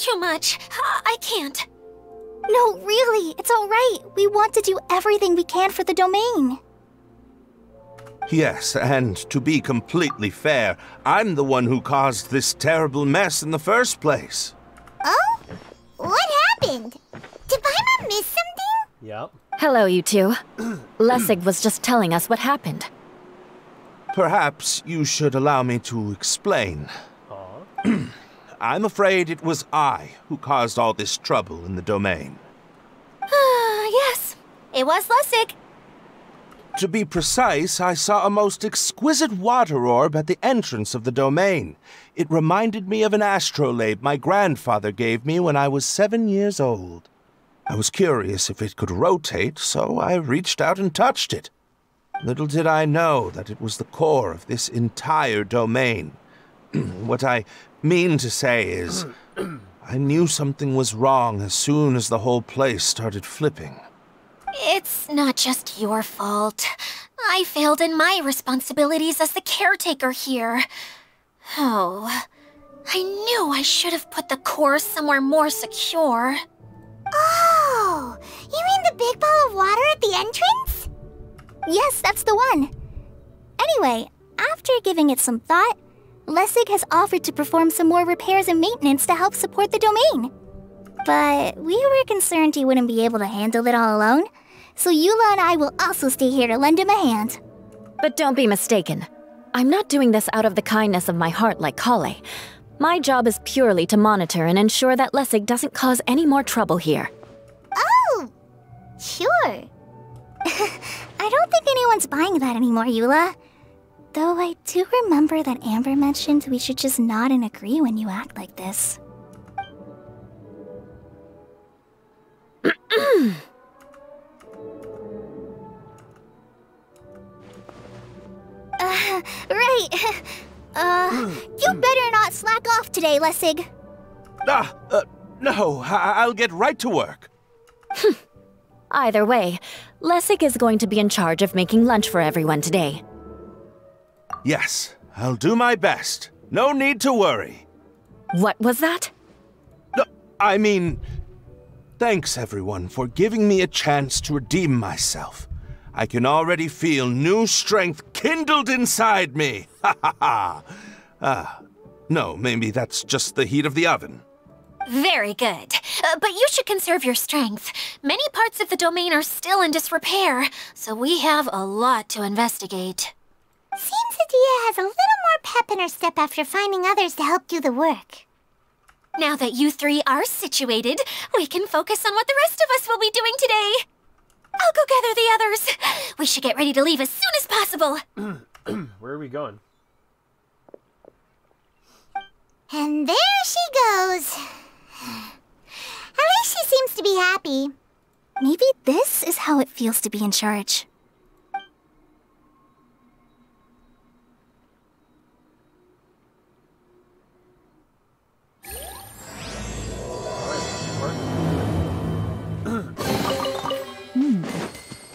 That's too much. I can't. No, really, it's all right. We want to do everything we can for the domain. Yes, and to be completely fair, I'm the one who caused this terrible mess in the first place. Oh? What happened? Did Paimon miss something? Yep. Hello, you two. Lessig was just telling us what happened. Perhaps you should allow me to explain. I'm afraid it was I who caused all this trouble in the domain. Yes, it was Lessig. To be precise, I saw a most exquisite water orb at the entrance of the domain. It reminded me of an astrolabe my grandfather gave me when I was 7 years old. I was curious if it could rotate, so I reached out and touched it. Little did I know that it was the core of this entire domain. What I mean to say is, I knew something was wrong as soon as the whole place started flipping. It's not just your fault. I failed in my responsibilities as the caretaker here. Oh, I knew I should have put the core somewhere more secure. Oh, you mean the big ball of water at the entrance? Yes, that's the one. Anyway, after giving it some thought, Lessig has offered to perform some more repairs and maintenance to help support the domain. But we were concerned he wouldn't be able to handle it all alone, so Eula and I will also stay here to lend him a hand. But don't be mistaken. I'm not doing this out of the kindness of my heart like Kale. My job is purely to monitor and ensure that Lessig doesn't cause any more trouble here. Oh, sure. I don't think anyone's buying that anymore, Eula. Though I do remember that Amber mentioned we should just nod and agree when you act like this. Right. You better not slack off today, Lessig. No, I'll get right to work. Either way, Lessig is going to be in charge of making lunch for everyone today. Yes, I'll do my best. No need to worry. What was that? No, I mean, thanks everyone for giving me a chance to redeem myself. I can already feel new strength kindled inside me. Ha ha ha. No, maybe that's just the heat of the oven. Very good. But you should conserve your strength. Many parts of the domain are still in disrepair, so we have a lot to investigate. Seems Adia has a little more pep in her step after finding others to help do the work. Now that you three are situated, we can focus on what the rest of us will be doing today. I'll go gather the others. We should get ready to leave as soon as possible. Where are we going? And there she goes. At least she seems to be happy. Maybe this is how it feels to be in charge.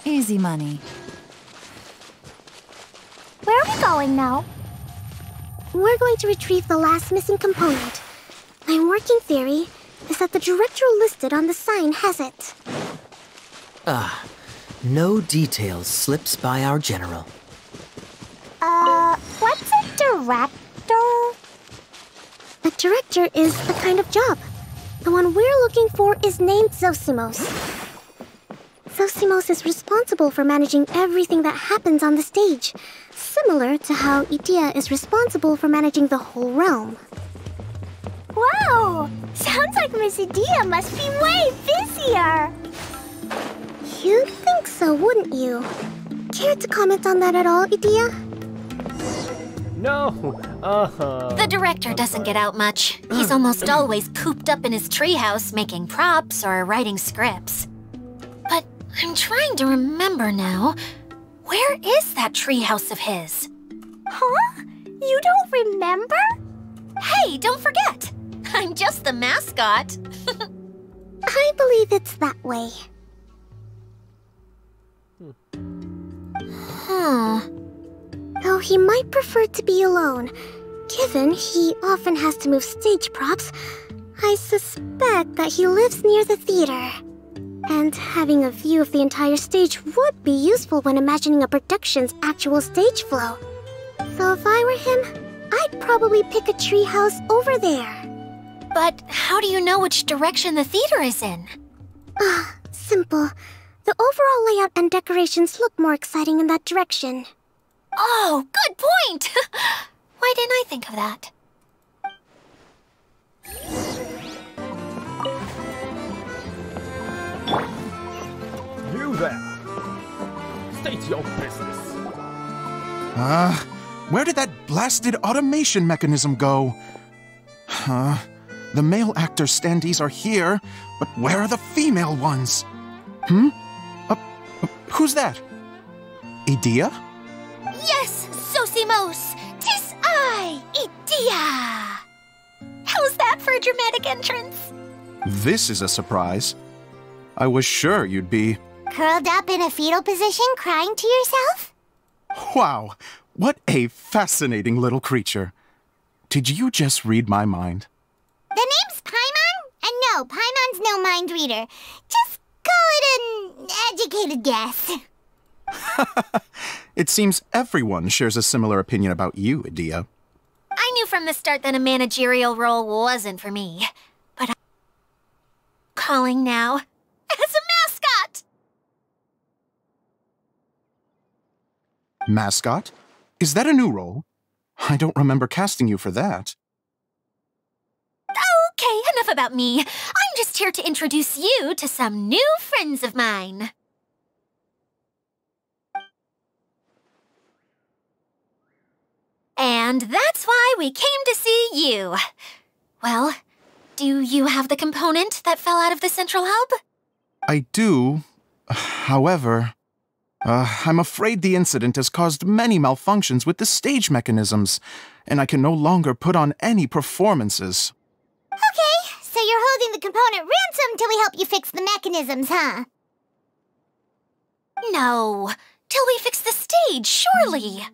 Easy money. Where are we going now? We're going to retrieve the last missing component. My working theory is that the director listed on the sign has it. No details slips by our general. What's a director? A director is a kind of job. The one we're looking for is named Zosimos. Zosimos is responsible for managing everything that happens on the stage, similar to how Idia is responsible for managing the whole realm. Wow! Sounds like Miss Idia must be way busier! You'd think so, wouldn't you? Care to comment on that at all, Idia? No! The director doesn't get out much. He's almost always cooped up in his treehouse making props or writing scripts. But I'm trying to remember now. Where is that treehouse of his? Huh? You don't remember? Hey, don't forget! I'm just the mascot. I believe it's that way. Huh. Though he might prefer to be alone, given he often has to move stage props, I suspect that he lives near the theater. And having a view of the entire stage would be useful when imagining a production's actual stage flow. So if I were him, I'd probably pick a treehouse over there. But how do you know which direction the theater is in? Simple. The overall layout and decorations look more exciting in that direction. Oh, good point! Why didn't I think of that? You there! State your business. Where did that blasted automation mechanism go? The male actor standees are here, but where are the female ones? Who's that? Idea? Yes, Sosimos! 'Tis I, Idea! How's that for a dramatic entrance? This is a surprise. I was sure you'd be... Curled up in a fetal position, crying to yourself? Wow, what a fascinating little creature. Did you just read my mind? The name's Paimon? And no, Paimon's no mind reader. Just call it an educated guess. It seems everyone shares a similar opinion about you, Idea. I knew from the start that a managerial role wasn't for me. But I'm calling now as a mascot! Mascot? Is that a new role? I don't remember casting you for that. Okay, enough about me. I'm just here to introduce you to some new friends of mine. And that's why we came to see you. Well, do you have the component that fell out of the central hub? I do. However, I'm afraid the incident has caused many malfunctions with the stage mechanisms, and I can no longer put on any performances. Okay, so you're holding the component ransom till we help you fix the mechanisms, huh? No, till we fix the stage, surely.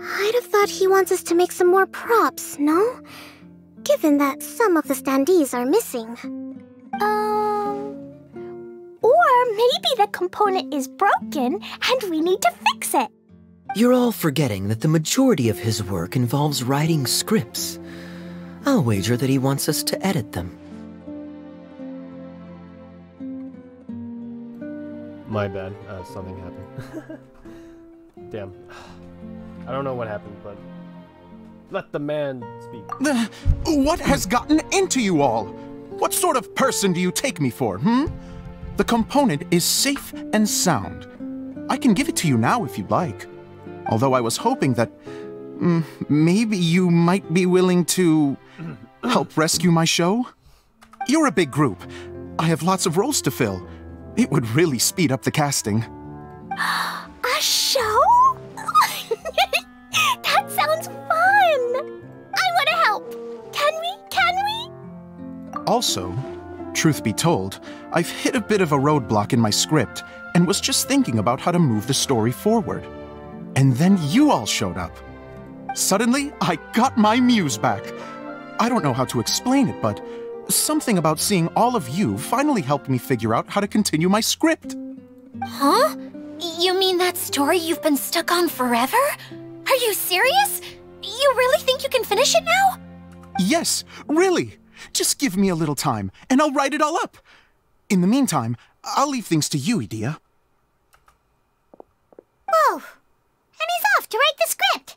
I'd have thought he wants us to make some more props, no? Given that some of the standees are missing. Or maybe the component is broken and we need to fix it. You're all forgetting that the majority of his work involves writing scripts. I'll wager that he wants us to edit them. My bad. Something happened. Damn. I don't know what happened, but let the man speak. What has gotten into you all? What sort of person do you take me for, The component is safe and sound. I can give it to you now if you'd like. Although I was hoping that maybe you might be willing to help rescue my show? You're a big group. I have lots of roles to fill. It would really speed up the casting. A show? That sounds fun! I want to help! Can we? Also, truth be told, I've hit a bit of a roadblock in my script and was just thinking about how to move the story forward. And then you all showed up. Suddenly, I got my muse back. I don't know how to explain it, but something about seeing all of you finally helped me figure out how to continue my script. Huh? You mean that story you've been stuck on forever? Are you serious? You really think you can finish it now? Yes, really. Just give me a little time, and I'll write it all up. In the meantime, I'll leave things to you, Idea. Whoa! And he's off to write the script!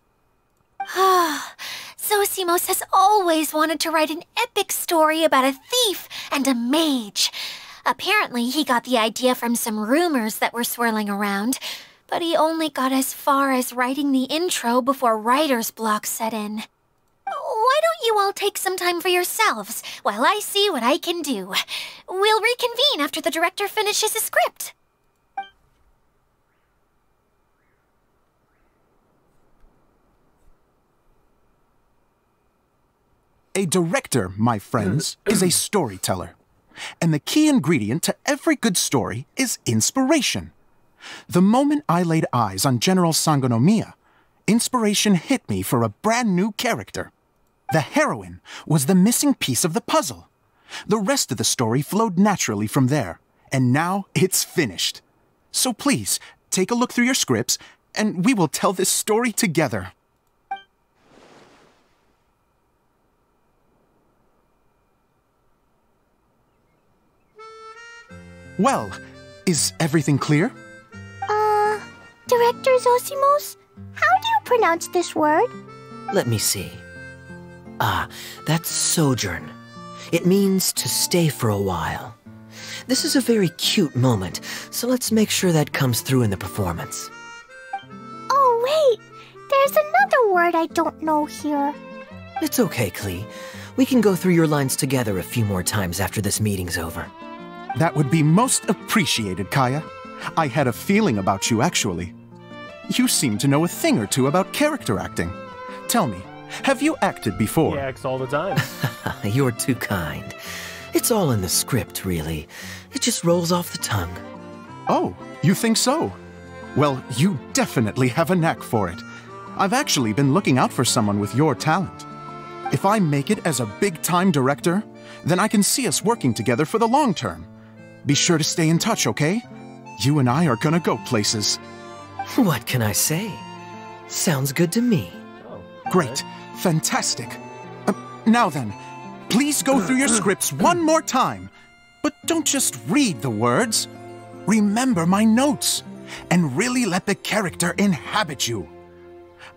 Zosimos has always wanted to write an epic story about a thief and a mage. Apparently, he got the idea from some rumors that were swirling around, but he only got as far as writing the intro before writer's block set in. Why don't you all take some time for yourselves while I see what I can do? We'll reconvene after the director finishes his script. A director, my friends, is a storyteller. And the key ingredient to every good story is inspiration. The moment I laid eyes on General Sangonomiya, inspiration hit me for a brand new character. The heroine was the missing piece of the puzzle. The rest of the story flowed naturally from there, and now it's finished. So please, take a look through your scripts, and we will tell this story together. Well, is everything clear? Director Zosimos, how do you pronounce this word? Let me see. Ah, that's sojourn. It means to stay for a while. This is a very cute moment, so let's make sure that comes through in the performance. Oh, wait! There's another word I don't know here. It's okay, Klee. We can go through your lines together a few more times after this meeting's over. That would be most appreciated, Kaya. I had a feeling about you, actually. You seem to know a thing or two about character acting. Tell me, have you acted before? He acts all the time. You're too kind. It's all in the script, really. It just rolls off the tongue. Oh, you think so? Well, you definitely have a knack for it. I've actually been looking out for someone with your talent. If I make it as a big-time director, then I can see us working together for the long term. Be sure to stay in touch, okay? You and I are gonna go places. What can I say? Sounds good to me. Oh, Great. Fantastic. Now then, please go through your scripts one more time. But don't just read the words. Remember my notes, and really let the character inhabit you.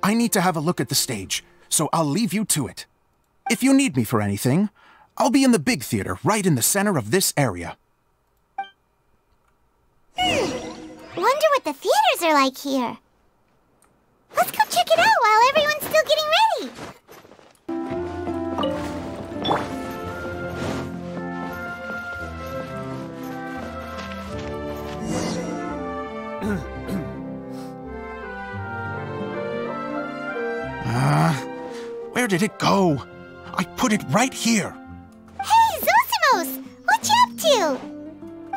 I need to have a look at the stage, so I'll leave you to it. If you need me for anything, I'll be in the big theater right in the center of this area. Wonder what the theaters are like here. Let's go check it out while everyone's still getting ready. Where did it go? I put it right here. Hey, Zosimos! What you up to?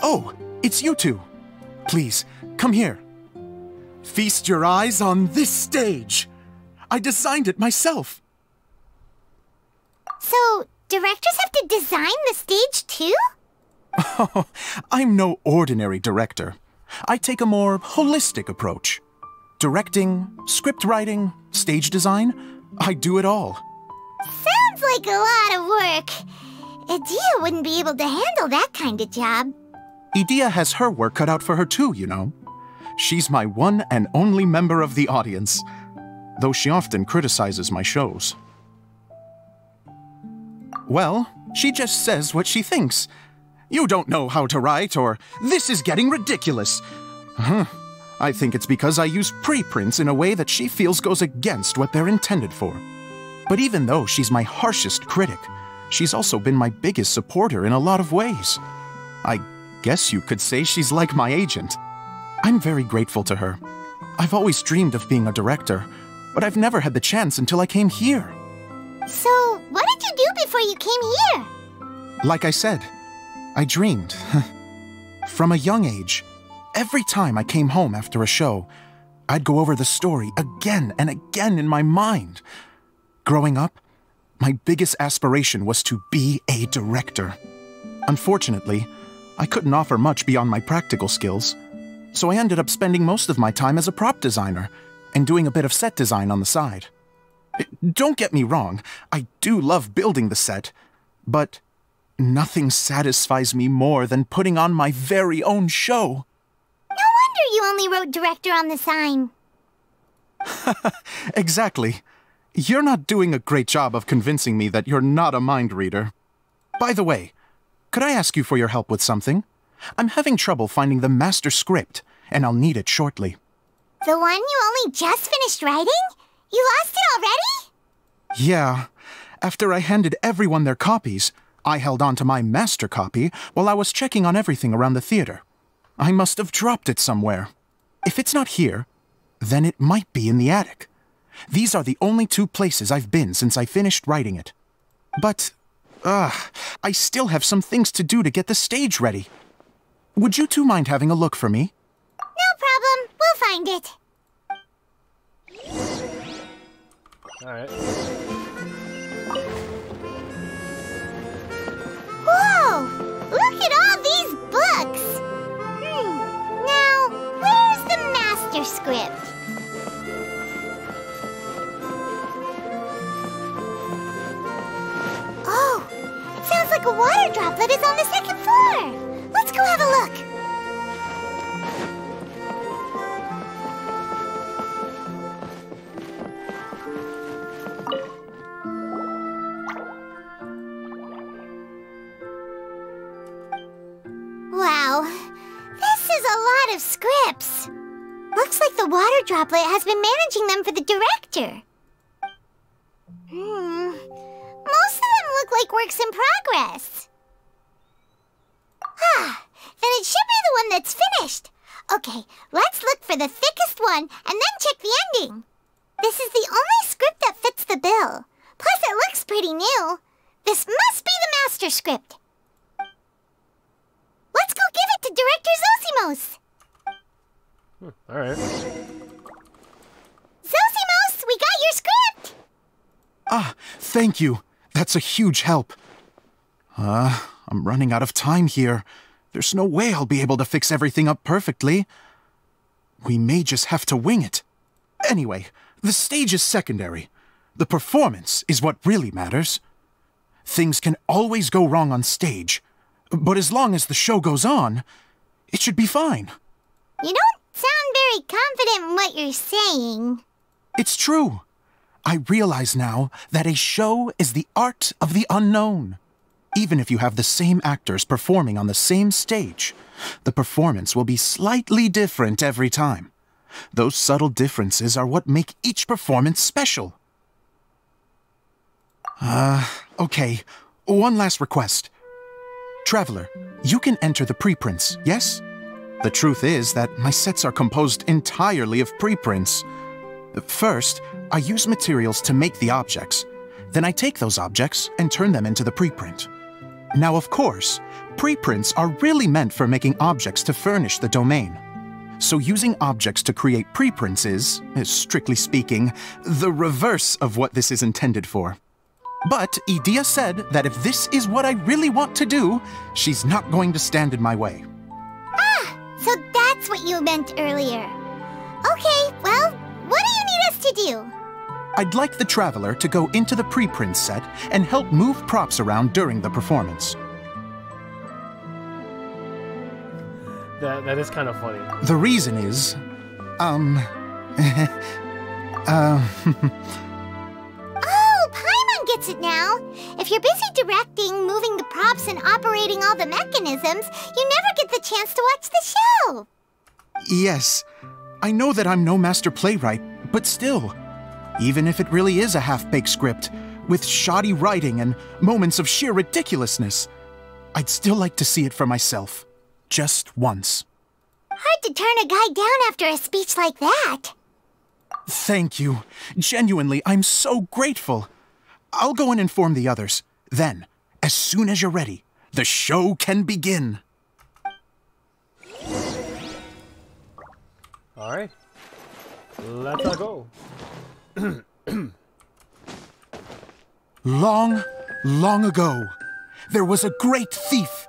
Oh, it's you two. Please, come here. Feast your eyes on this stage. I designed it myself. So, directors have to design the stage too? Oh, I'm no ordinary director. I take a more holistic approach. Directing, script writing, stage design, I do it all. Sounds like a lot of work. Edea wouldn't be able to handle that kind of job. Edea has her work cut out for her too, you know. She's my one and only member of the audience, though she often criticizes my shows. Well, she just says what she thinks. You don't know how to write, or this is getting ridiculous. I think it's because I use preprints in a way that she feels goes against what they're intended for. But even though she's my harshest critic, she's also been my biggest supporter in a lot of ways. I guess you could say she's like my agent. I'm very grateful to her. I've always dreamed of being a director, but I've never had the chance until I came here. So, what did you do before you came here? Like I said, I dreamed. From a young age, every time I came home after a show, I'd go over the story again and again in my mind. Growing up, my biggest aspiration was to be a director. Unfortunately, I couldn't offer much beyond my practical skills, so I ended up spending most of my time as a prop designer and doing a bit of set design on the side. Don't get me wrong, I do love building the set, but nothing satisfies me more than putting on my very own show. No wonder you only wrote director on the sign. Exactly. You're not doing a great job of convincing me that you're not a mind reader. By the way, could I ask you for your help with something? I'm having trouble finding the master script, and I'll need it shortly. The one you only just finished writing? You lost it already? Yeah. After I handed everyone their copies, I held on to my master copy while I was checking on everything around the theater. I must have dropped it somewhere. If it's not here, then it might be in the attic. These are the only two places I've been since I finished writing it. But, I still have some things to do to get the stage ready. Would you two mind having a look for me? No problem. We'll find it. Alright. like a water droplet is on the second floor. Let's go have a look. Wow, this is a lot of scripts. Looks like the water droplet has been managing them for the director. Most of them look like works in progress. Then it should be the one that's finished. Okay, let's look for the thickest one and then check the ending. This is the only script that fits the bill. Plus, it looks pretty new. This must be the master script. Let's go give it to Director Zosimos. Alright. Zosimos, we got your script! Ah, thank you. That's a huge help. I'm running out of time here. There's no way I'll be able to fix everything up perfectly. We may just have to wing it. Anyway, the stage is secondary. The performance is what really matters. Things can always go wrong on stage, but as long as the show goes on, it should be fine. You don't sound very confident in what you're saying. It's true. I realize now that a show is the art of the unknown. Even if you have the same actors performing on the same stage, the performance will be slightly different every time. Those subtle differences are what make each performance special. Okay. One last request. Traveler, you can enter the preprints, yes? The truth is that my sets are composed entirely of preprints. First, I use materials to make the objects. Then I take those objects and turn them into the preprint. Now, of course, preprints are really meant for making objects to furnish the domain. So using objects to create preprints is, strictly speaking, the reverse of what this is intended for. But Edea said that if this is what I really want to do, she's not going to stand in my way. So that's what you meant earlier. Okay, well, what do you need us to do? I'd like the Traveler to go into the preprint set and help move props around during the performance. That is kind of funny. The reason is, Oh, Paimon gets it now. If you're busy directing, moving the props, and operating all the mechanisms, you never get the chance to watch the show. Yes, I know that I'm no master playwright, but still, even if it really is a half-baked script, with shoddy writing and moments of sheer ridiculousness, I'd still like to see it for myself. Just once. Hard to turn a guy down after a speech like that. Thank you. Genuinely, I'm so grateful. I'll go and inform the others. Then, as soon as you're ready, the show can begin. Alright. Let's go. Long, long ago, there was a great thief.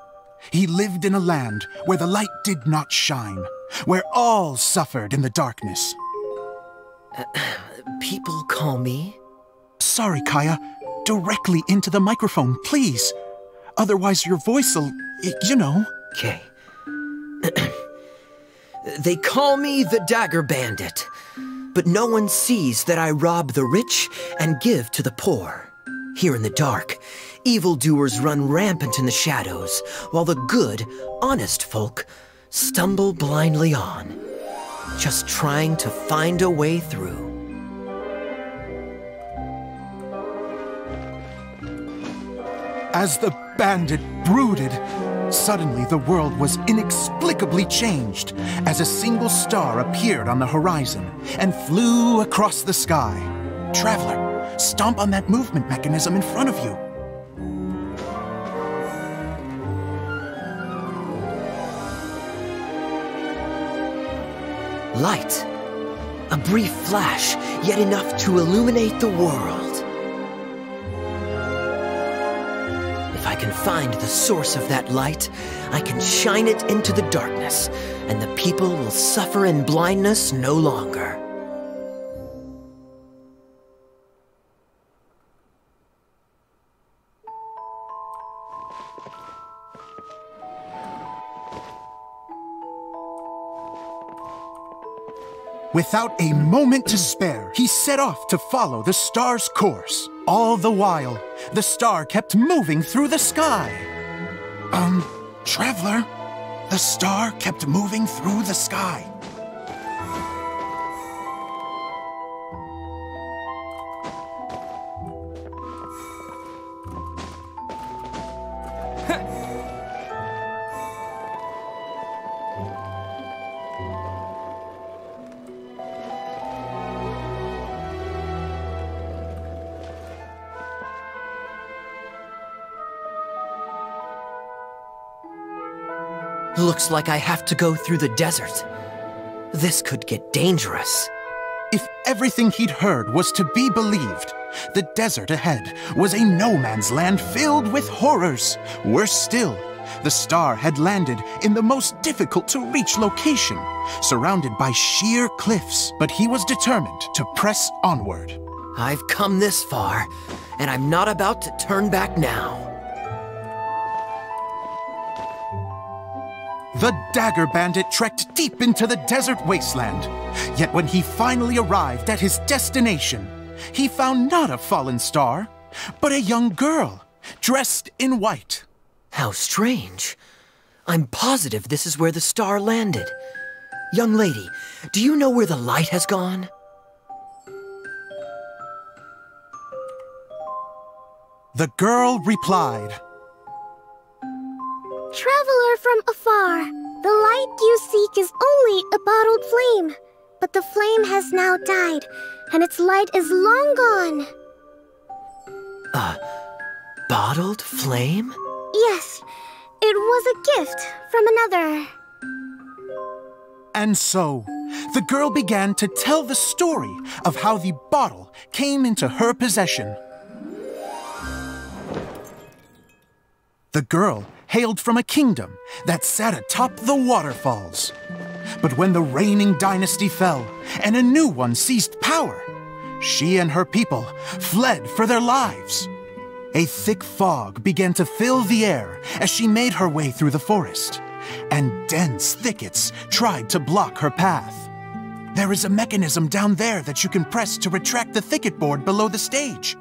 He lived in a land where the light did not shine, where all suffered in the darkness. People call me? Sorry, Kaya. Directly into the microphone, please. Otherwise your voice'll, you know. Okay. They call me the Dagger Bandit, but no one sees that I rob the rich and give to the poor. Here in the dark, evildoers run rampant in the shadows, while the good, honest folk stumble blindly on, just trying to find a way through. As the bandit brooded, suddenly the world was inexplicably changed as a single star appeared on the horizon and flew across the sky. Traveler, stomp on that movement mechanism in front of you. Light. A brief flash, yet enough to illuminate the world. If I can find the source of that light, I can shine it into the darkness, and the people will suffer in blindness no longer. Without a moment to spare, he set off to follow the star's course. All the while, the star kept moving through the sky. Traveler, the star kept moving through the sky. Looks like I have to go through the desert. This could get dangerous. If everything he'd heard was to be believed, the desert ahead was a no-man's land filled with horrors. Worse still, the star had landed in the most difficult-to-reach location, surrounded by sheer cliffs. But he was determined to press onward. I've come this far, and I'm not about to turn back now. The Dagger Bandit trekked deep into the desert wasteland. Yet when he finally arrived at his destination, he found not a fallen star, but a young girl, dressed in white. How strange. I'm positive this is where the star landed. Young lady, do you know where the light has gone? The girl replied, Traveler from afar, the light you seek is only a bottled flame. But the flame has now died, and its light is long gone. A bottled flame? Yes, it was a gift from another. And so, the girl began to tell the story of how the bottle came into her possession. The girl hailed from a kingdom that sat atop the waterfalls. But when the reigning dynasty fell and a new one seized power, she and her people fled for their lives. A thick fog began to fill the air as she made her way through the forest, and dense thickets tried to block her path. There is a mechanism down there that you can press to retract the thicket board below the stage.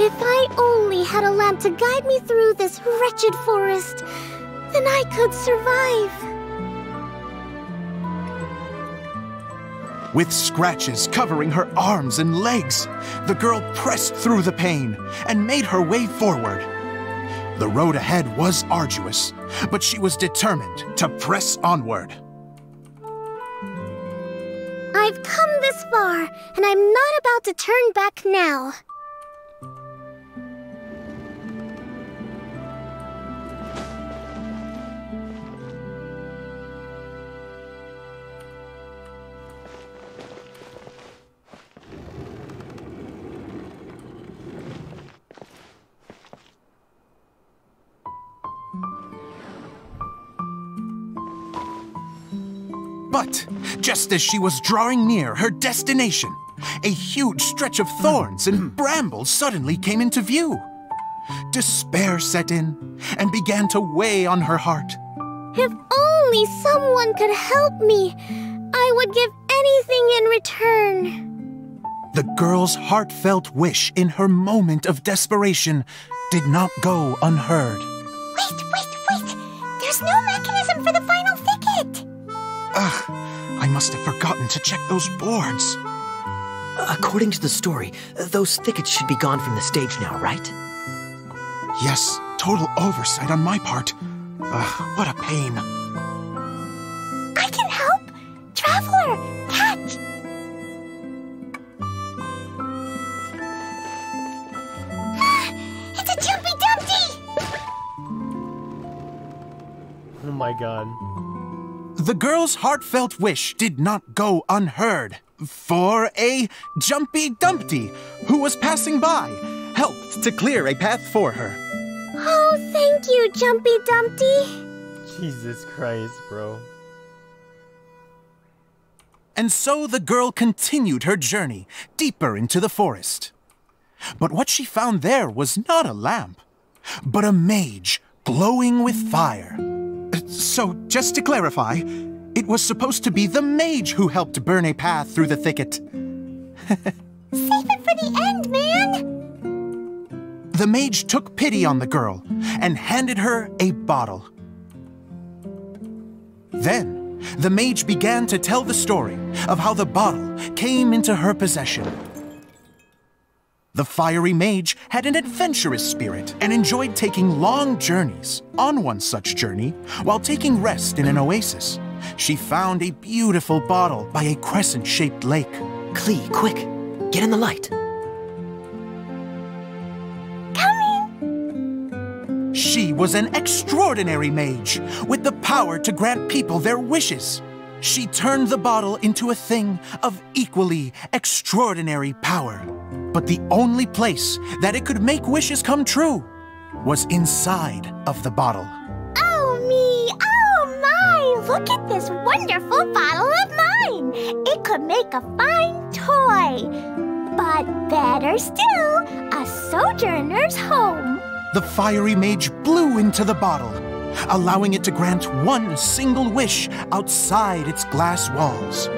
If I only had a lamp to guide me through this wretched forest, then I could survive. With scratches covering her arms and legs, the girl pressed through the pain and made her way forward. The road ahead was arduous, but she was determined to press onward. I've come this far, and I'm not about to turn back now. But just as she was drawing near her destination, a huge stretch of thorns and brambles suddenly came into view. Despair set in and began to weigh on her heart. If only someone could help me, I would give anything in return. The girl's heartfelt wish in her moment of desperation did not go unheard. Wait! There's no mechanism for the final thicket! Ugh, I must have forgotten to check those boards. According to the story, those thickets should be gone from the stage now, right? Yes, total oversight on my part. What a pain. I can help! Traveler, catch! It's a Jumpy Dumpty! Oh my god. The girl's heartfelt wish did not go unheard, for a Jumpy Dumpty who was passing by helped to clear a path for her. Oh, thank you, Jumpy Dumpty. Jesus Christ, bro. And so the girl continued her journey deeper into the forest. But what she found there was not a lamp, but a mage glowing with fire. So, just to clarify, it was supposed to be the mage who helped burn a path through the thicket. Save it for the end, man! The mage took pity on the girl and handed her a bottle. Then, the mage began to tell the story of how the bottle came into her possession. The fiery mage had an adventurous spirit and enjoyed taking long journeys. On one such journey, while taking rest in an oasis, she found a beautiful bottle by a crescent-shaped lake. Klee, quick! Get in the light! She was an extraordinary mage, with the power to grant people their wishes. She turned the bottle into a thing of equally extraordinary power. But the only place that it could make wishes come true was inside of the bottle. Oh me! Oh my! Look at this wonderful bottle of mine! It could make a fine toy. But better still, a sojourner's home. The fiery mage blew into the bottle, allowing it to grant one single wish outside its glass walls.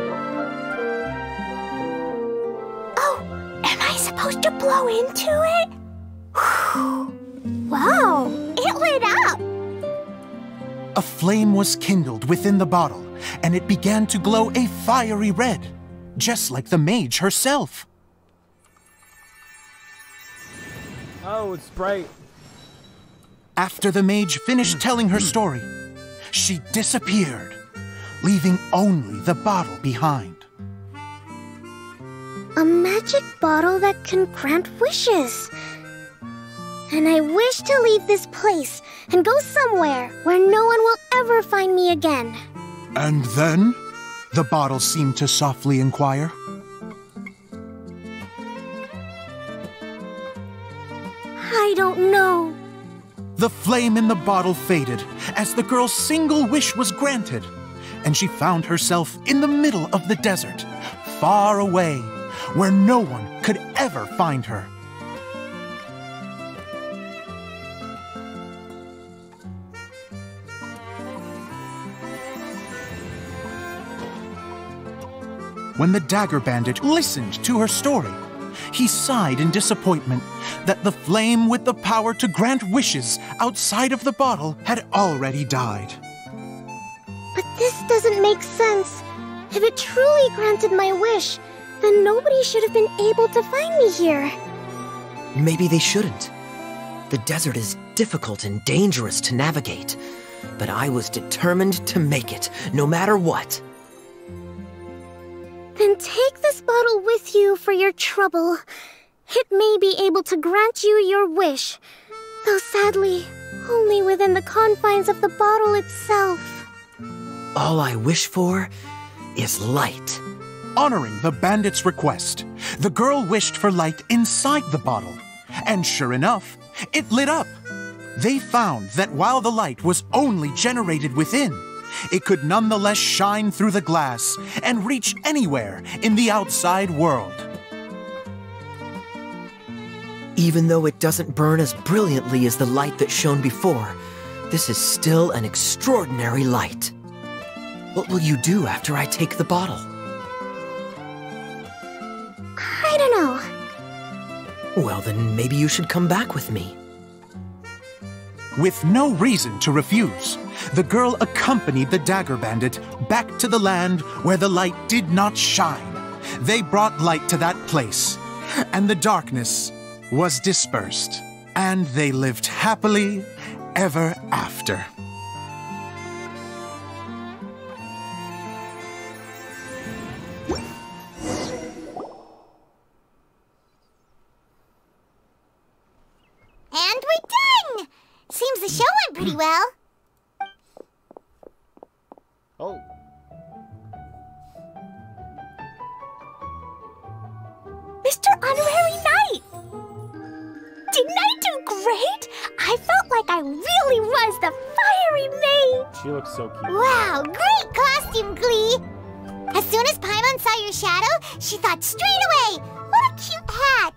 Oh, am I supposed to blow into it? Whoa, it lit up! A flame was kindled within the bottle, and it began to glow a fiery red, just like the mage herself. Oh, it's bright. After the mage finished telling her story, she disappeared, leaving only the bottle behind. A magic bottle that can grant wishes. And I wish to leave this place and go somewhere where no one will ever find me again. And then? The bottle seemed to softly inquire. I don't know. The flame in the bottle faded as the girl's single wish was granted, and she found herself in the middle of the desert, far away, where no one could ever find her. When the Dagger Bandit listened to her story, he sighed in disappointment that the flame with the power to grant wishes outside of the bottle had already died. But this doesn't make sense. If it truly granted my wish, then nobody should have been able to find me here. Maybe they shouldn't. The desert is difficult and dangerous to navigate, but I was determined to make it, no matter what. Then take this bottle with you for your trouble. It may be able to grant you your wish, though sadly, only within the confines of the bottle itself. All I wish for is light. Honoring the bandit's request, the girl wished for light inside the bottle, and sure enough, it lit up. They found that while the light was only generated within, it could nonetheless shine through the glass and reach anywhere in the outside world. Even though it doesn't burn as brilliantly as the light that shone before, this is still an extraordinary light. What will you do after I take the bottle? I don't know. Well, then maybe you should come back with me. With no reason to refuse, the girl accompanied the Dagger Bandit back to the land where the light did not shine. They brought light to that place, and the darkness was dispersed, and they lived happily ever after. And we're done! Seems the show went pretty well. Oh. Mr. Honorary Knight! Didn't I do great? I felt like I really was the fiery maid. She looks so cute. Wow, great costume, Klee! As soon as Paimon saw your shadow, she thought straight away, what a cute hat!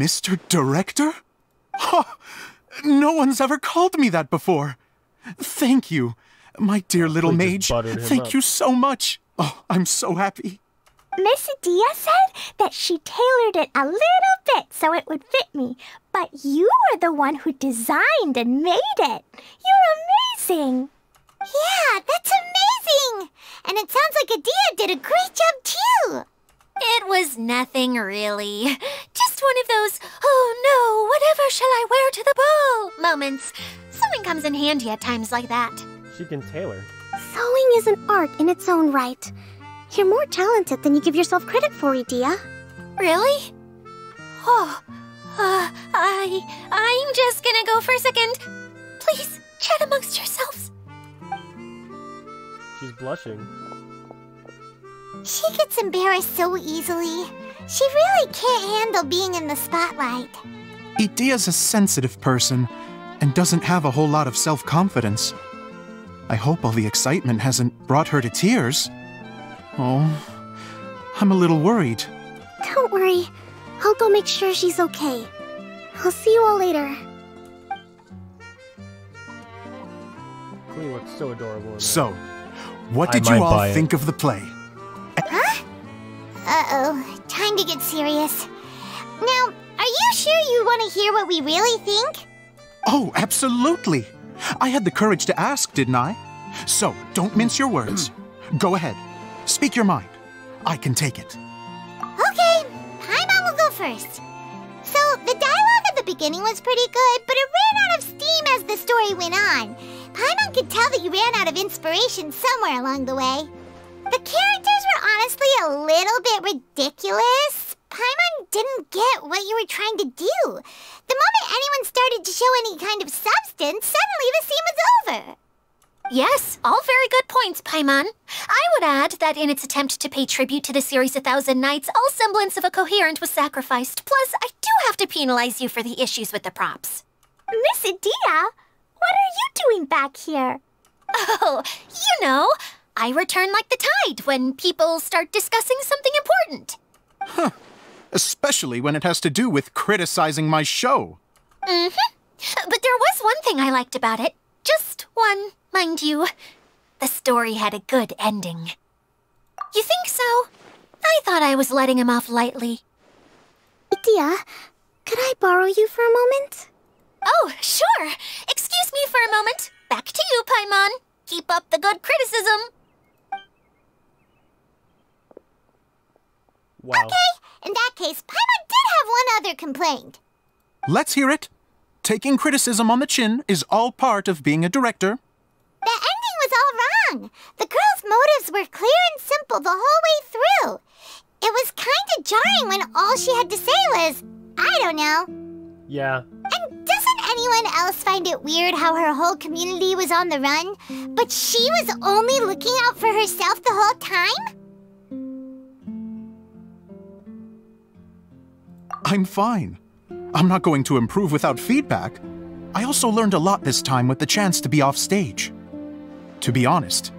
Mr. Director? Ha! No one's ever called me that before. Thank you, my dear little mage. Thank you so much. Oh, I'm so happy. Miss Dia said that she tailored it a little bit so it would fit me, but you were the one who designed and made it. You're amazing. Yeah, that's amazing! And it sounds like Adia did a great job too! It was nothing really. Just one of those, oh no, whatever shall I wear to the ball moments. Sewing comes in handy at times like that. She can tailor. Sewing is an art in its own right. You're more talented than you give yourself credit for, Adia. Really? Oh, I'm just gonna go for a second. Please, chat amongst yourselves. She's blushing. She gets embarrassed so easily. She really can't handle being in the spotlight. Idia's a sensitive person and doesn't have a whole lot of self-confidence. I hope all the excitement hasn't brought her to tears. Oh, I'm a little worried. Don't worry. I'll go make sure she's okay. I'll see you all later. Queen looks so adorable. So, what did you all think of the play? Huh? Uh-oh. Time to get serious. Now, are you sure you want to hear what we really think? Oh, absolutely. I had the courage to ask, didn't I? So, don't mince your words. Go ahead. Speak your mind. I can take it. Okay, Paimon will go first. So, the dialogue at the beginning was pretty good, but it ran out of steam as the story went on. Paimon could tell that you ran out of inspiration somewhere along the way. The characters were honestly a little bit ridiculous. Paimon didn't get what you were trying to do. The moment anyone started to show any kind of substance, suddenly the scene was over. Yes, all very good points, Paimon. I would add that in its attempt to pay tribute to the series 1,000 Nights, all semblance of a coherent was sacrificed. Plus, I do have to penalize you for the issues with the props. Miss Adia, what are you doing back here? Oh, you know, I return like the tide when people start discussing something important. Huh. Especially when it has to do with criticizing my show. Mm-hmm. But there was one thing I liked about it. Just one, mind you. The story had a good ending. You think so? I thought I was letting him off lightly. Adia, could I borrow you for a moment? Oh, sure. Excuse me for a moment. Back to you, Paimon. Keep up the good criticism. Wow. Okay, in that case, Paimon did have one other complaint. Let's hear it. Taking criticism on the chin is all part of being a director. The ending was all wrong. The girl's motives were clear and simple the whole way through. It was kind of jarring when all she had to say was, I don't know. Yeah. And doesn't anyone else find it weird how her whole community was on the run, but she was only looking out for herself the whole time? I'm fine. I'm not going to improve without feedback. I also learned a lot this time with the chance to be off stage. To be honest,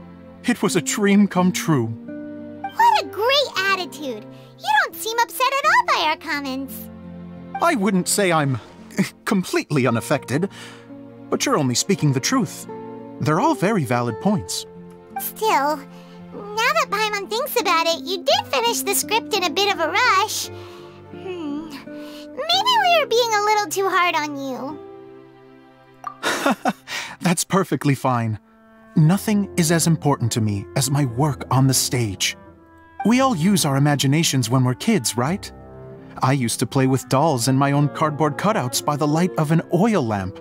it was a dream come true. What a great attitude. You don't seem upset at all by our comments. I wouldn't say I'm completely unaffected, but you're only speaking the truth. They're all very valid points. Still, now that Paimon thinks about it, you did finish the script in a bit of a rush. Maybe we were being a little too hard on you. That's perfectly fine. Nothing is as important to me as my work on the stage. We all use our imaginations when we're kids, right? I used to play with dolls and my own cardboard cutouts by the light of an oil lamp.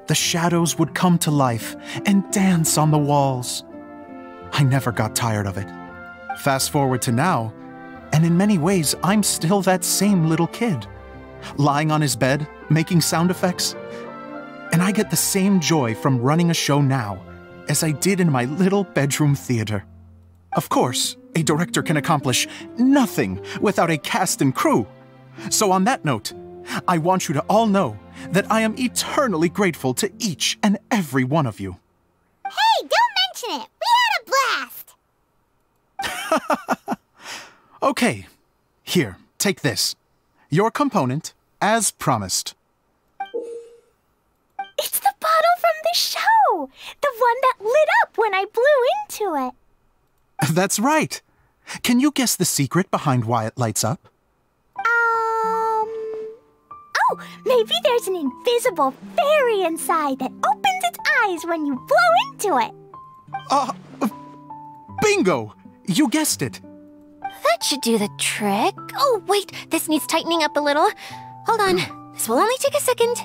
The shadows would come to life and dance on the walls. I never got tired of it. Fast forward to now, and in many ways, I'm still that same little kid, lying on his bed, making sound effects. And I get the same joy from running a show now as I did in my little bedroom theater. Of course, a director can accomplish nothing without a cast and crew. So on that note, I want you to all know that I am eternally grateful to each and every one of you. Hey, don't mention it! We had a blast! Okay, here, take this. Your component, as promised. It's the bottle from the show! The one that lit up when I blew into it. That's right. Can you guess the secret behind why it lights up? Oh, maybe there's an invisible fairy inside that opens its eyes when you blow into it. Bingo! You guessed it. That should do the trick. Oh, wait, this needs tightening up a little. Hold on, this will only take a second.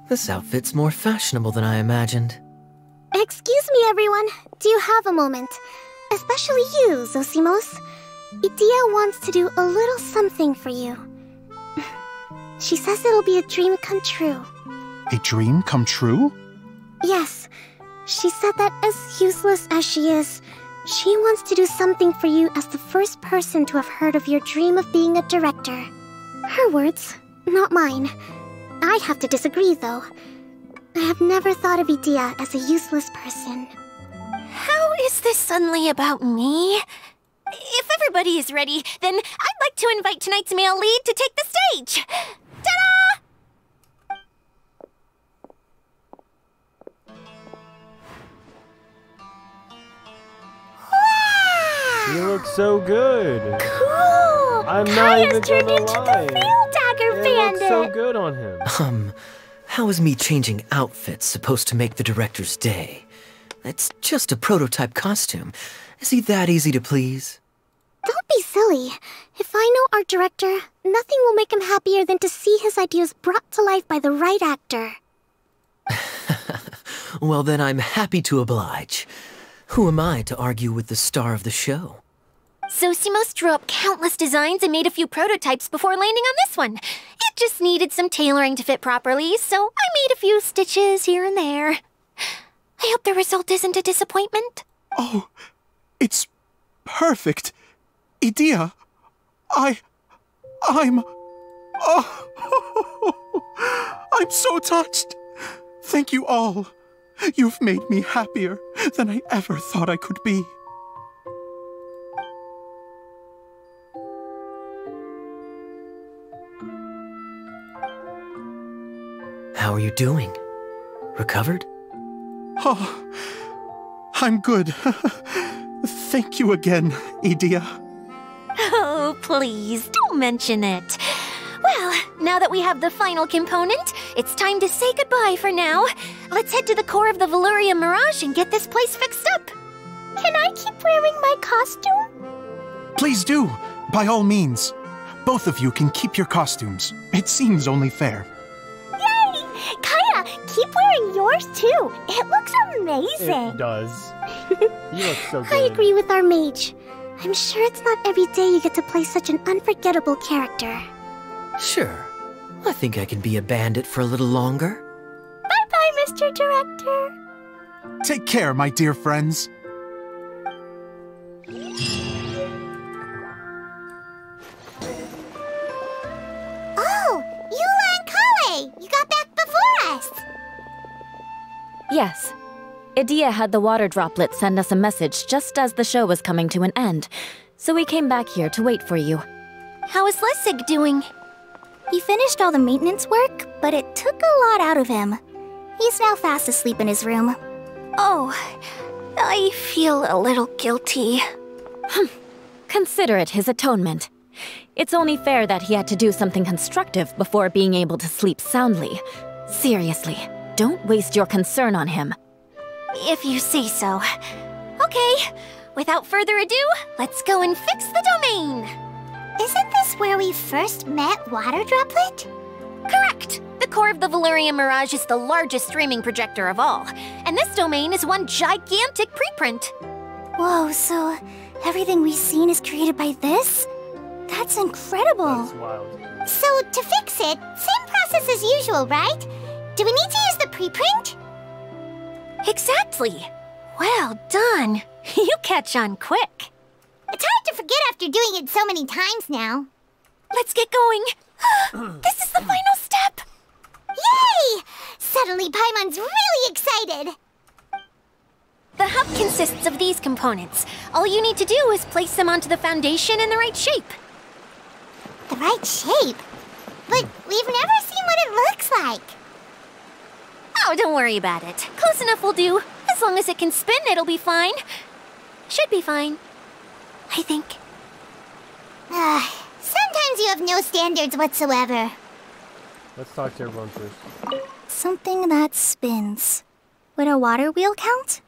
This outfit's more fashionable than I imagined. Excuse me, everyone. Do you have a moment? Especially you, Zosimos. Idea wants to do a little something for you. She says it'll be a dream come true. A dream come true? Yes. She said that as useless as she is, she wants to do something for you as the first person to have heard of your dream of being a director. Her words, not mine. I have to disagree, though. I have never thought of Idea as a useless person. How is this suddenly about me? If everybody is ready, then I'd like to invite tonight's male lead to take the stage. Ta-da! You look so good. Cool! I'm not even Kaya's turned gonna into lie. the Veil Dagger It Bandit! looks so good on him. How is me changing outfits supposed to make the director's day? It's just a prototype costume. Is he that easy to please? Don't be silly. If I know our director, nothing will make him happier than to see his ideas brought to life by the right actor. Well, then I'm happy to oblige. Who am I to argue with the star of the show? Zosimos drew up countless designs and made a few prototypes before landing on this one. It just needed some tailoring to fit properly, so I made a few stitches here and there. I hope the result isn't a disappointment. Oh, it's perfect. Idea, I'm so touched. Thank you all. You've made me happier than I ever thought I could be. How are you doing? Recovered? Oh, I'm good. Thank you again, Idea. Oh, please, don't mention it. Well, now that we have the final component, it's time to say goodbye for now. Let's head to the core of the Veluria Mirage and get this place fixed up. Can I keep wearing my costume? Please do, by all means. Both of you can keep your costumes. It seems only fair. Yay! Kaya, keep wearing yours too. It looks amazing. It does. You look so good. I agree with our mage. I'm sure it's not every day you get to play such an unforgettable character. Sure. I think I can be a bandit for a little longer. Bye-bye, Mr. Director. Take care, my dear friends. Oh, Eula and Kale! You got back before us! Yes. Idea had the water droplet send us a message just as the show was coming to an end, so we came back here to wait for you. How is Lessig doing? He finished all the maintenance work, but it took a lot out of him. He's now fast asleep in his room. Oh, I feel a little guilty. Consider it his atonement. It's only fair that he had to do something constructive before being able to sleep soundly. Seriously, don't waste your concern on him. If you say so. Okay, without further ado, let's go and fix the domain. Isn't this where we first met Water Droplet? Correct! The core of the Veluria Mirage is the largest streaming projector of all, and this domain is one gigantic preprint. Whoa, so everything we've seen is created by this? That's incredible. That's wild. So to fix it, same process as usual, right? Do we need to use the preprint? Exactly. Well done. You catch on quick. It's hard to forget after doing it so many times now. Let's get going. This is the final step. Yay! Suddenly Paimon's really excited. The hub can consists of these components. All you need to do is place them onto the foundation in the right shape. The right shape? But we've never seen what it looks like. Oh, don't worry about it. Close enough will do. As long as it can spin, it'll be fine. Should be fine. I think. Sometimes you have no standards whatsoever. Let's talk to everyone first. Something that spins. Would a water wheel count?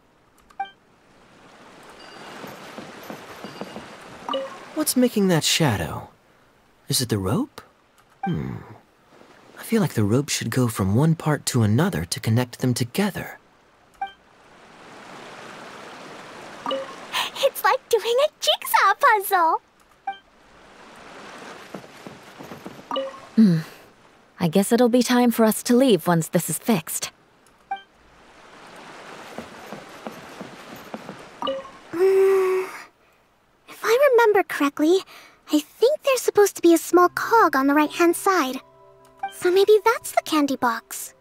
What's making that shadow? Is it the rope? I feel like the rope should go from one part to another to connect them together. It's like doing a jigsaw puzzle. I guess it'll be time for us to leave once this is fixed. If I remember correctly, I think there's supposed to be a small cog on the right-hand side. So maybe that's the candy box.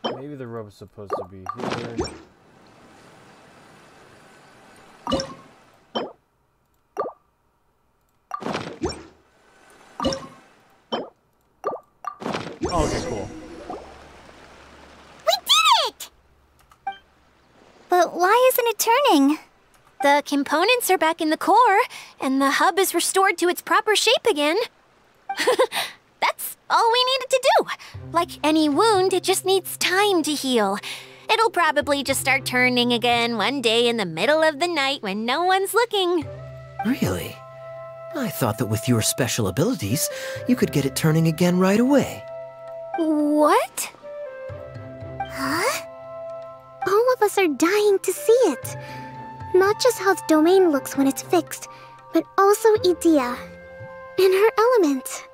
Maybe the rope is supposed to be here. Oh, okay, cool. We did it! But why isn't it turning? The components are back in the core, and the hub is restored to its proper shape again. That's all we needed to do. Like any wound, it just needs time to heal. It'll probably just start turning again one day in the middle of the night when no one's looking. Really? I thought that with your special abilities, you could get it turning again right away. What? Huh? All of us are dying to see it. Not just how the domain looks when it's fixed, but also Edea. In her element.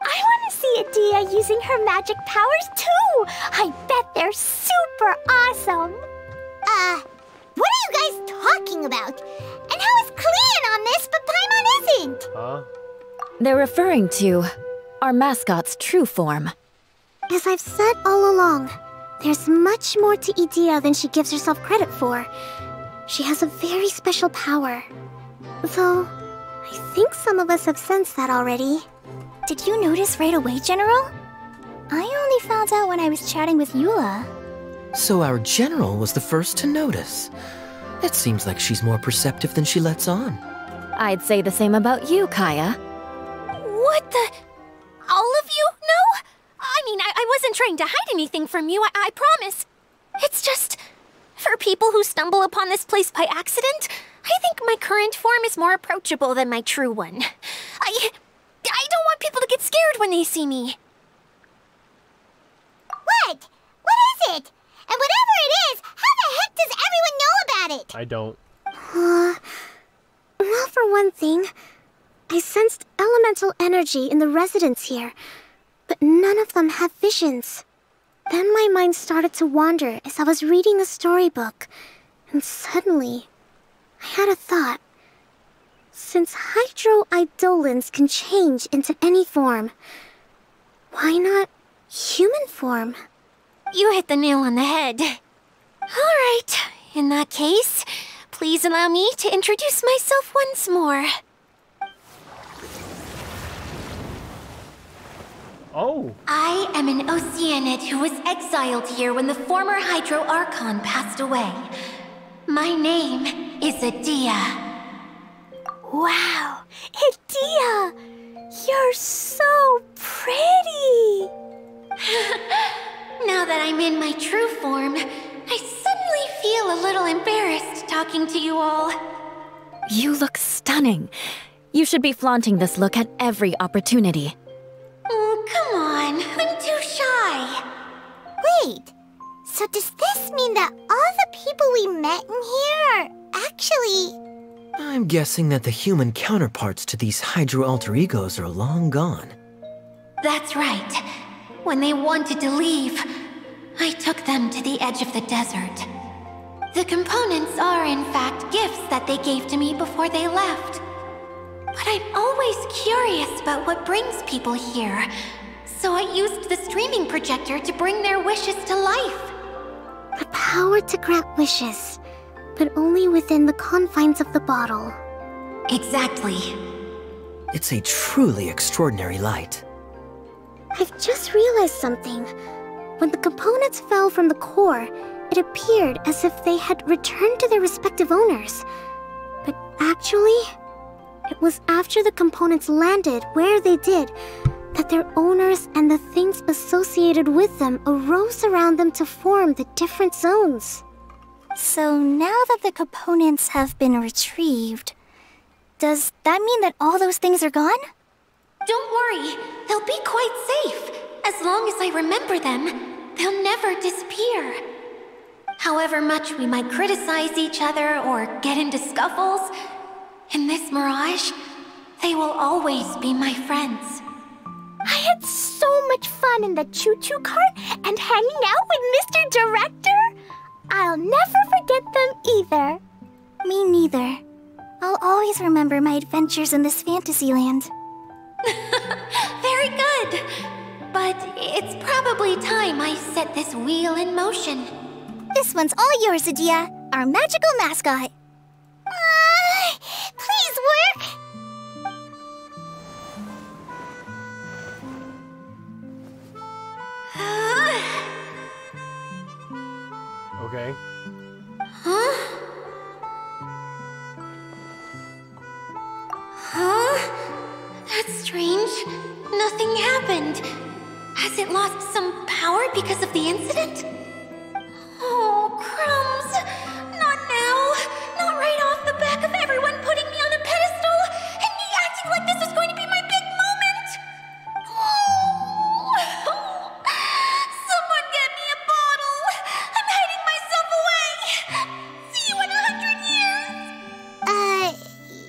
I want to see Edea using her magic powers too! I bet they're super awesome! What are you guys talking about? And how is Cleon on this, but Paimon isn't? Huh? They're referring to our mascot's true form. As I've said all along, there's much more to Edea than she gives herself credit for. She has a very special power. Though, I think some of us have sensed that already. Did you notice right away, General? I only found out when I was chatting with Eula. So our general was the first to notice. It seems like she's more perceptive than she lets on. I'd say the same about you, Kaya. What the? All of you? No? I mean, I wasn't trying to hide anything from you, I promise. It's just, for people who stumble upon this place by accident, I think my current form is more approachable than my true one. I don't want people to get scared when they see me. What? What is it? And whatever it is, how the heck does everyone know about it? I don't. Well, for one thing, I sensed elemental energy in the residents here, but none of them have visions. Then my mind started to wander as I was reading a storybook, and suddenly, I had a thought. Since hydroidolins can change into any form, why not human form? You hit the nail on the head. All right, in that case, please allow me to introduce myself once more. Oh! I am an Oceanid who was exiled here when the former Hydro Archon passed away. My name is Edea. Wow, Edea! You're so pretty! Now that I'm in my true form, I suddenly feel a little embarrassed talking to you all. You look stunning. You should be flaunting this look at every opportunity. Oh, come on. I'm too shy. Wait, so does this mean that all the people we met in here are actually... I'm guessing that the human counterparts to these Hydro alter egos are long gone. That's right. When they wanted to leave, I took them to the edge of the desert. The components are, in fact, gifts that they gave to me before they left. But I'm always curious about what brings people here, so I used the streaming projector to bring their wishes to life. The power to grant wishes, but only within the confines of the bottle. Exactly. It's a truly extraordinary light. I've just realized something. When the components fell from the core, it appeared as if they had returned to their respective owners. But actually, it was after the components landed where they did that their owners and the things associated with them arose around them to form the different zones. So now that the components have been retrieved, does that mean that all those things are gone? Don't worry, they'll be quite safe. As long as I remember them, they'll never disappear. However much we might criticize each other or get into scuffles, in this mirage, they will always be my friends. I had so much fun in the choo-choo cart and hanging out with Mr. Director. I'll never forget them either. Me neither. I'll always remember my adventures in this fantasy land. Very good. But it's probably time I set this wheel in motion. This one's all yours, Adia, our magical mascot. Please work! Okay. Huh? That's strange. Nothing happened. Has it lost some power because of the incident? Oh, crumbs. Not now. Not right off the back of everyone putting me on a pedestal and me acting like this was going to be my big moment. Oh. Someone get me a bottle. I'm hiding myself away. See you in 100 years.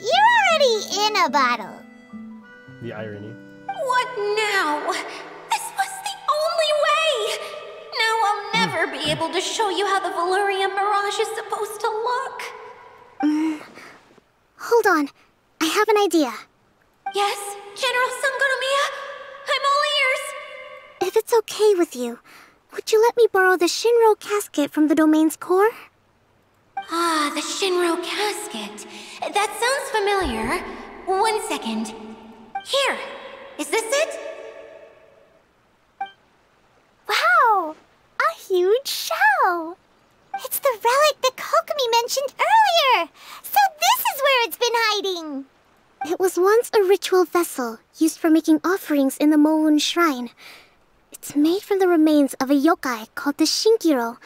You're already in a bottle. The irony. What now? This was the only way! Now I'll never be able to show you how the Valyria Mirage is supposed to look. Hold on. I have an idea. Yes, General Sangonomiya? I'm all ears. If it's okay with you, would you let me borrow the Shinro casket from the domain's core? Ah, the Shinro casket. That sounds familiar. 1 second. Here. Is this it? Wow! A huge shell! It's the relic that Kokomi mentioned earlier! So this is where it's been hiding! It was once a ritual vessel used for making offerings in the Moun Shrine. It's made from the remains of a yokai called the Shinkiro,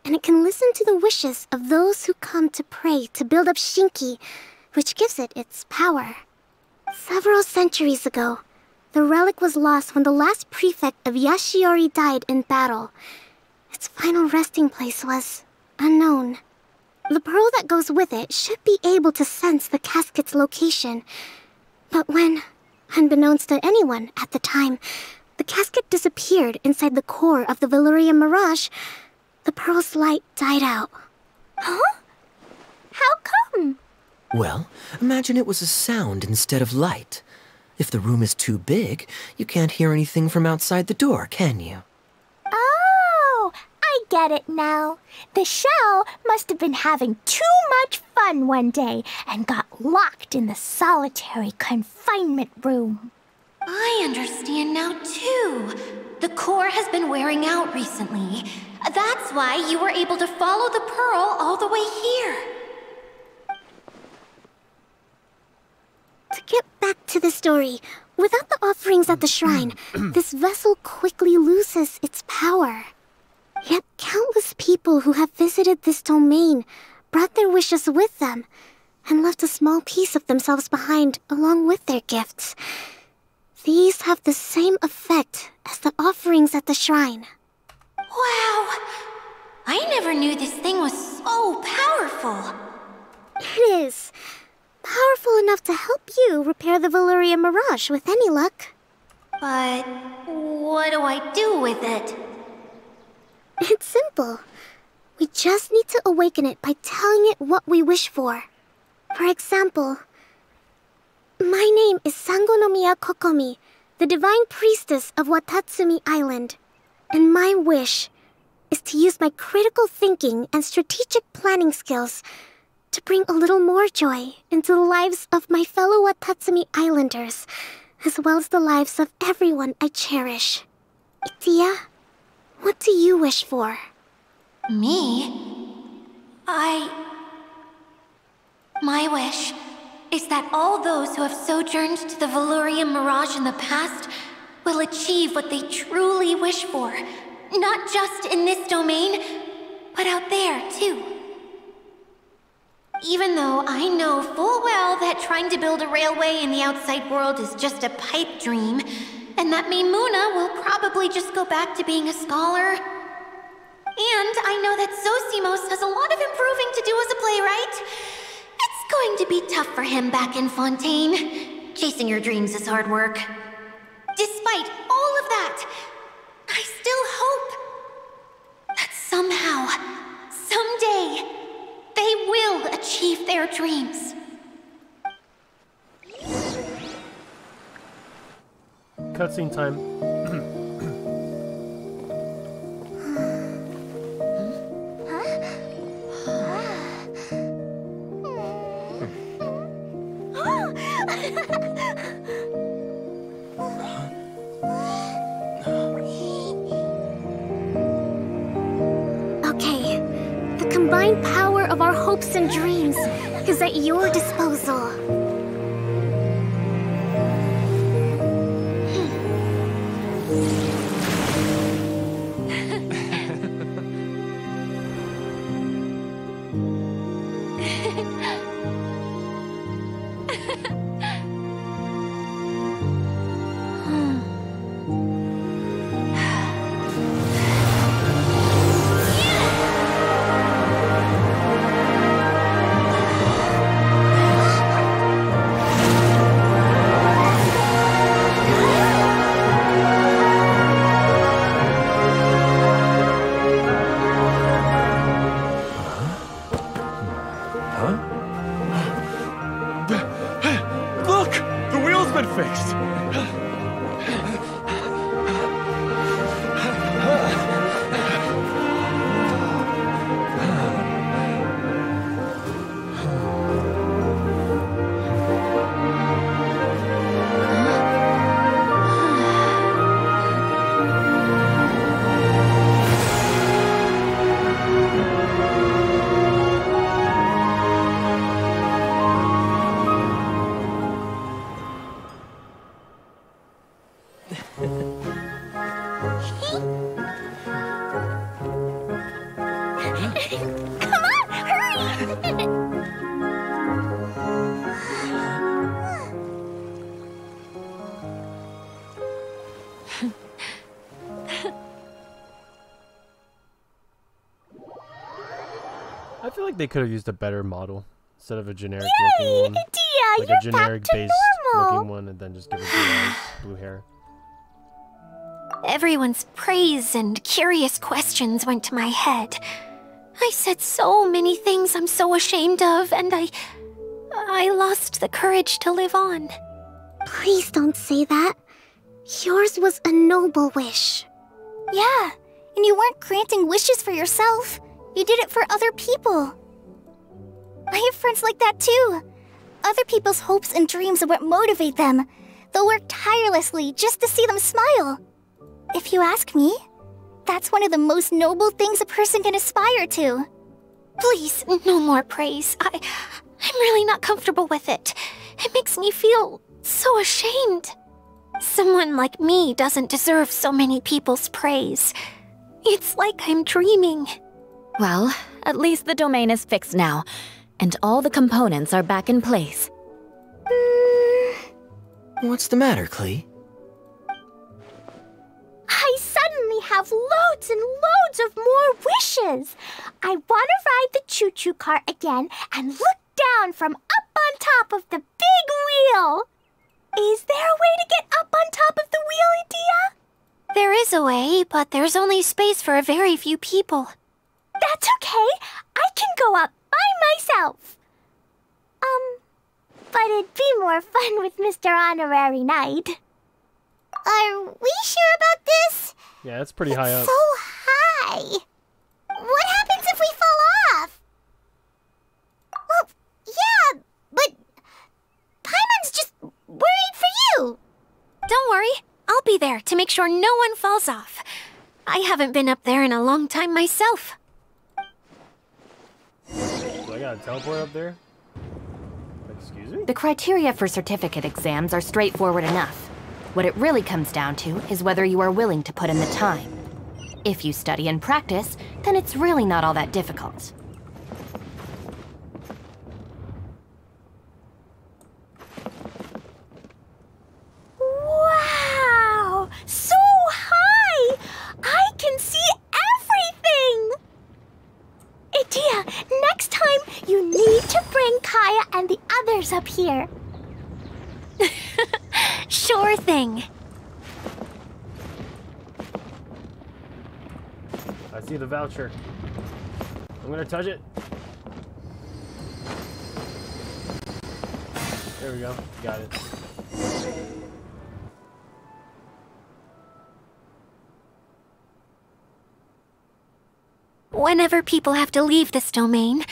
and it can listen to the wishes of those who come to pray to build up Shinki, which gives it its power. Several centuries ago, the relic was lost when the last prefect of Yashiori died in battle. Its final resting place was unknown. The pearl that goes with it should be able to sense the casket's location. But when, unbeknownst to anyone at the time, the casket disappeared inside the core of the Valyria Mirage, the pearl's light died out. Huh? How come? Well, imagine it was a sound instead of light. If the room is too big, you can't hear anything from outside the door, can you? Oh, I get it now. The shell must have been having too much fun one day and got locked in the solitary confinement room. I understand now, too. The core has been wearing out recently. That's why you were able to follow the pearl all the way here. To get back to the story, without the offerings at the shrine, this vessel quickly loses its power. Yet countless people who have visited this domain brought their wishes with them and left a small piece of themselves behind along with their gifts. These have the same effect as the offerings at the shrine. Wow! I never knew this thing was so powerful. It is. Powerful enough to help you repair the Valyria Mirage with any luck. But what do I do with it? It's simple. We just need to awaken it by telling it what we wish for. For example, my name is Sangonomiya Kokomi, the divine priestess of Watatsumi Island. And my wish is to use my critical thinking and strategic planning skills to bring a little more joy into the lives of my fellow Watatsumi Islanders, as well as the lives of everyone I cherish. Itia, what do you wish for? Me? My wish is that all those who have sojourned to the Valurian Mirage in the past will achieve what they truly wish for. Not just in this domain, but out there, too. Even though I know full well that trying to build a railway in the outside world is just a pipe dream, and that Maimuna will probably just go back to being a scholar. And I know that Zosimos has a lot of improving to do as a playwright. It's going to be tough for him back in Fontaine. Chasing your dreams is hard work. Despite all of that, I still hope that somehow, someday, they will achieve their dreams. Cutscene time. Okay, the combined power of our hopes and dreams is at your disposal. Look! The wheel's been fixed! Come on, hurry! I feel like they could have used a better model instead of a generic looking one. Dia, Like you're a generic back to based normal. looking one and then just give it blue eyes, blue hair. Everyone's praise and curious questions went to my head. I said so many things I'm so ashamed of, and I lost the courage to live on. Please don't say that. Yours was a noble wish. Yeah, and you weren't granting wishes for yourself. You did it for other people. I have friends like that too. Other people's hopes and dreams are what motivate them. They'll work tirelessly just to see them smile. If you ask me, that's one of the most noble things a person can aspire to. Please, no more praise. I'm really not comfortable with it. It makes me feel so ashamed. Someone like me doesn't deserve so many people's praise. It's like I'm dreaming. Well, at least the domain is fixed now, and all the components are back in place. What's the matter, Klee? I suddenly have loads and loads of more wishes. I want to ride the choo-choo cart again and look down from up on top of the big wheel. Is there a way to get up on top of the wheel, Idia? There is a way, but there's only space for a very few people. That's okay. I can go up by myself. But it'd be more fun with Mr. Honorary Knight. Are we sure about this? Yeah, it's pretty high up. So high. there to make sure no one falls off. I haven't been up there in a long time myself. Do I gotta teleport up there? Excuse me? The criteria for certificate exams are straightforward enough. What it really comes down to is whether you are willing to put in the time. If you study and practice, then it's really not all that difficult. Wow! So high! I can see everything! Idea, next time you need to bring Kaya and the others up here. Sure thing. I see the voucher. I'm gonna touch it. There we go. Got it. Whenever people have to leave this domain,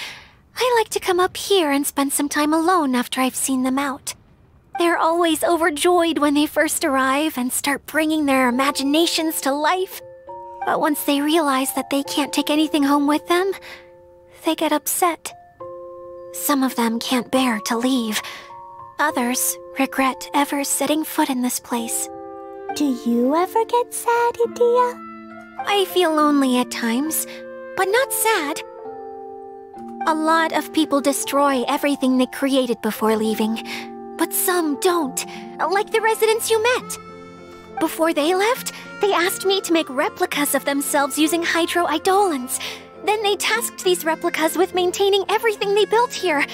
I like to come up here and spend some time alone after I've seen them out. They're always overjoyed when they first arrive and start bringing their imaginations to life. But once they realize that they can't take anything home with them, they get upset. Some of them can't bear to leave. Others regret ever setting foot in this place. Do you ever get sad, Idea? I feel lonely at times, but not sad. A lot of people destroy everything they created before leaving, but some don't, like the residents you met. Before they left, they asked me to make replicas of themselves using hydro-eidolons. Then they tasked these replicas with maintaining everything they built here,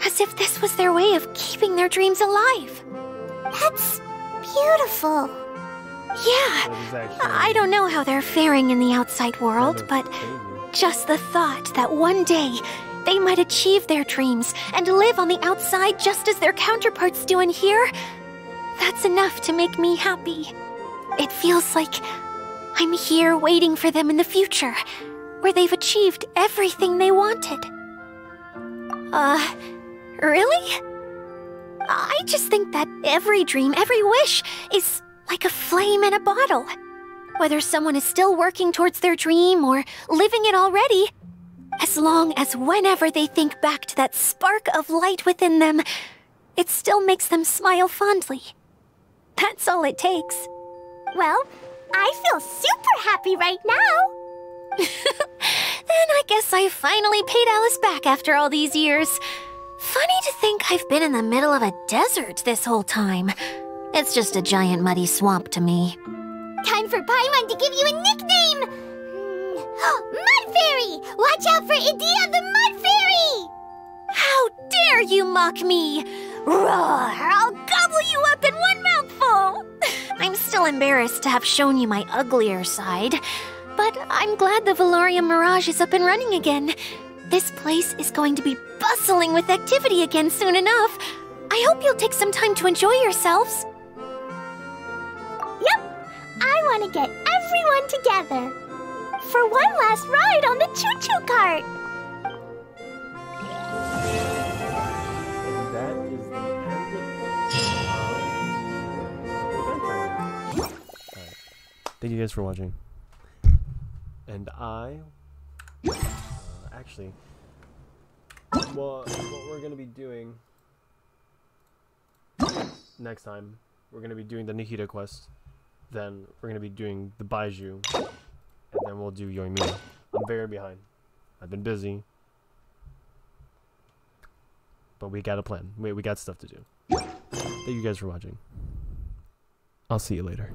as if this was their way of keeping their dreams alive. That's beautiful. Yeah, I don't know how they're faring in the outside world, but just the thought that one day they might achieve their dreams and live on the outside just as their counterparts do in here, that's enough to make me happy. It feels like I'm here waiting for them in the future, where they've achieved everything they wanted. Really? I just think that every dream, every wish is like a flame in a bottle. Whether someone is still working towards their dream or living it already, as long as whenever they think back to that spark of light within them, it still makes them smile fondly. That's all it takes. Well, I feel super happy right now. Then I guess I finally paid Alice back after all these years. Funny to think I've been in the middle of a desert this whole time. It's just a giant muddy swamp to me. Time for Paimon to give you a nickname! Mud Fairy! Watch out for Idea the Mud Fairy! How dare you mock me! Roar! I'll gobble you up in one mouthful! I'm still embarrassed to have shown you my uglier side, but I'm glad the Valorium Mirage is up and running again. This place is going to be bustling with activity again soon enough. I hope you'll take some time to enjoy yourselves. Yep, I want to get everyone together for one last ride on the choo-choo cart. That is the end of Thank you guys for watching. And actually, well, what we're gonna be doing next time, we're gonna be doing the Nikita quest. Then we're gonna be doing the Baiju, and then we'll do Yoimiya. I'm very behind. I've been busy, but we got a plan. We got stuff to do. Thank you guys for watching. I'll see you later.